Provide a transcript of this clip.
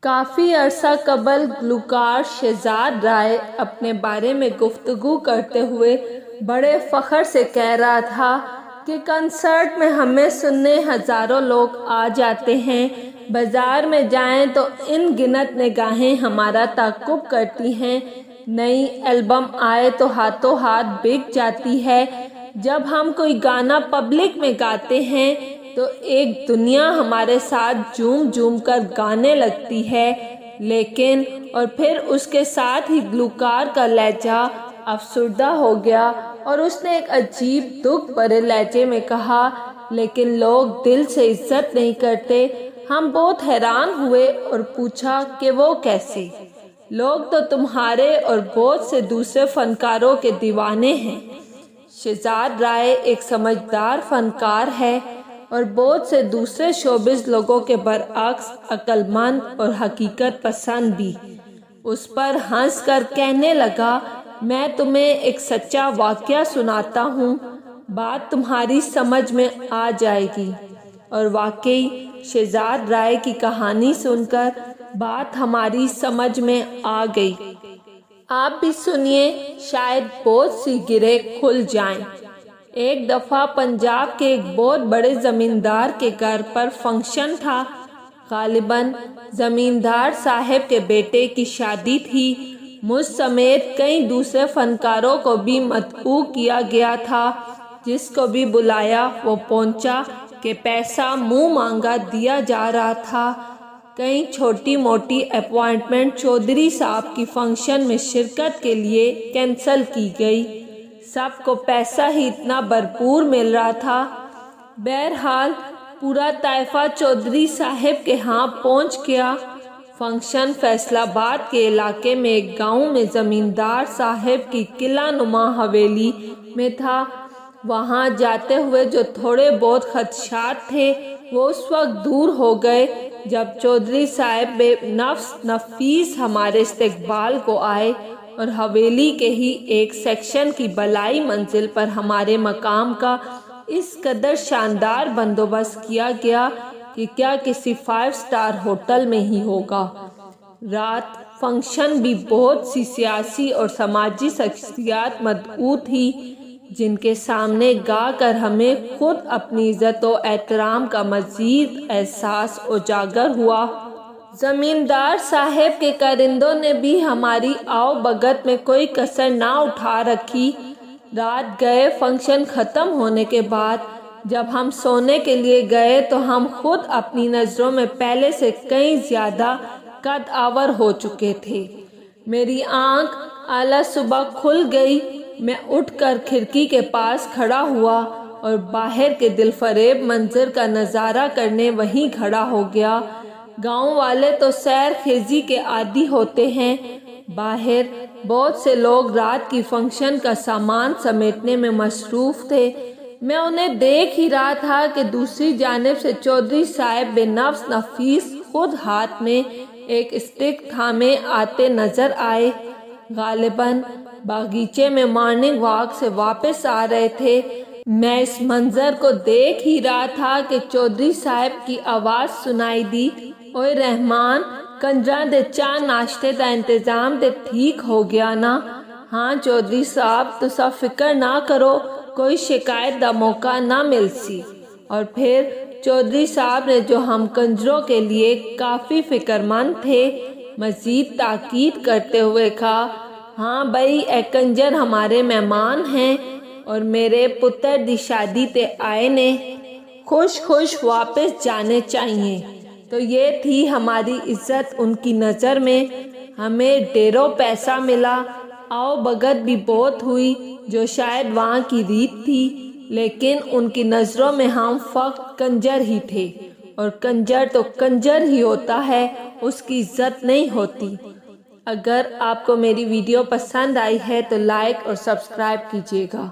کافی عرصہ قبل گلوکار شہزاد رائے اپنے بارے میں گفتگو کرتے ہوئے بڑے فخر سے کہہ رہا تھا کہ کنسرٹ میں ہمیں سننے ہزاروں لوگ آ جاتے ہیں، بازار میں جائیں تو ان گنت نگاہیں ہمارا تعاقب کرتی ہیں، نئی البم آئے تو ہاتھوں ہاتھ بک جاتی ہے، جب ہم کوئی گانا پبلک میں گاتے ہیں تو ایک دنیا ہمارے ساتھ جھوم جھوم کر گانے لگتی ہے، لیکن اور پھر اس کے ساتھ ہی گلوکار کا لہجہ افسردہ ہو گیا اور اس نے ایک عجیب دکھ بھرے لہجے میں کہا، لیکن لوگ دل سے عزت نہیں کرتے۔ ہم بہت حیران ہوئے اور پوچھا کہ وہ کیسے؟ لوگ تو تمہارے اور بہت سے دوسرے فنکاروں کے دیوانے ہیں۔ شہزاد رائے ایک سمجھدار فنکار ہے اور بہت سے دوسرے شوبز لوگوں کے برعکس عقل مند اور حقیقت پسند بھی۔ اس پر ہنس کر کہنے لگا، میں تمہیں ایک سچا واقعہ سناتا ہوں، بات تمہاری سمجھ میں آ جائے گی۔ اور واقعی شہزاد رائے کی کہانی سن کر بات ہماری سمجھ میں آ گئی۔ آپ بھی سنیے، شاید بہت سی گرہیں کھل جائیں۔ ایک دفعہ پنجاب کے ایک بہت بڑے زمیندار کے گھر پر فنکشن تھا۔ غالباً زمیندار صاحب کے بیٹے کی شادی تھی۔ مجھ سمیت کئی دوسرے فنکاروں کو بھی مدعو کیا گیا تھا۔ جس کو بھی بلایا وہ پہنچا کہ پیسہ منہ مانگا دیا جا رہا تھا۔ کئی چھوٹی موٹی اپوائنٹمنٹ چودھری صاحب کی فنکشن میں شرکت کے لیے کینسل کی گئی۔ سب کو پیسہ ہی اتنا بھرپور مل رہا تھا۔ بہرحال پورا طائفہ چودھری صاحب کے ہاں پہنچ گیا۔ فنکشن فیصل آباد کے علاقے میں ایک گاؤں میں زمیندار صاحب کی قلعہ نما حویلی میں تھا۔ وہاں جاتے ہوئے جو تھوڑے بہت خدشات تھے وہ اس وقت دور ہو گئے جب چودھری صاحب بے نفس نفیس ہمارے استقبال کو آئے اور حویلی کے ہی ایک سیکشن کی بالائی منزل پر ہمارے مقام کا اس قدر شاندار بندوبست کیا گیا کہ کیا کسی 5 اسٹار ہوٹل میں ہی ہوگا۔ رات فنکشن بھی بہت سی سیاسی اور سماجی شخصیات مدعو تھی، جن کے سامنے گا کر ہمیں خود اپنی عزت و احترام کا مزید احساس اجاگر ہوا۔ زمیندار صاحب کے کارندوں نے بھی ہماری آؤ بھگت میں کوئی کسر نہ اٹھا رکھی۔ رات گئے فنکشن ختم ہونے کے بعد جب ہم سونے کے لیے گئے تو ہم خود اپنی نظروں میں پہلے سے کہیں زیادہ قد آور ہو چکے تھے۔ میری آنکھ اعلیٰ صبح کھل گئی۔ میں اٹھ کر کھڑکی کے پاس کھڑا ہوا اور باہر کے دل فریب منظر کا نظارہ کرنے وہیں کھڑا ہو گیا۔ گاؤں والے تو سیر خیزی کے عادی ہوتے ہیں۔ باہر بہت سے لوگ رات کی فنکشن کا سامان سمیٹنے میں مصروف تھے۔ میں انہیں دیکھ ہی رہا تھا کہ دوسری جانب سے چودھری صاحب بے نفس نفیس خود ہاتھ میں ایک اسٹک تھامے آتے نظر آئے۔ غالباً باغیچے میں مارننگ واک سے واپس آ رہے تھے۔ میں اس منظر کو دیکھ ہی رہا تھا کہ چودھری صاحب کی آواز سنائی دی، اوئے رحمان، کنجراں دے چاہ ناشتے دا انتظام تے ٹھیک ہو گیا نا؟ ہاں چودھری صاحب، تسا فکر نہ کرو، کوئی شکایت دا موقع نہ مل سی۔ اور پھر چودھری صاحب نے جو ہم کنجروں کے لیے کافی فکر مند تھے مزید تاکید کرتے ہوئے کہا، ہاں بھائی، اے کنجر ہمارے مہمان ہیں اور میرے پتر دی شادی تے آئے نے، خوش خوش واپس جانے چاہیے۔ تو یہ تھی ہماری عزت ان کی نظر میں۔ ہمیں ڈھیروں پیسہ ملا، آؤ بھگت بھی بہت ہوئی جو شاید وہاں کی ریت تھی، لیکن ان کی نظروں میں ہم فقط کنجر ہی تھے، اور کنجر تو کنجر ہی ہوتا ہے، اس کی عزت نہیں ہوتی۔ اگر آپ کو میری ویڈیو پسند آئی ہے تو لائک اور سبسکرائب کیجیے گا۔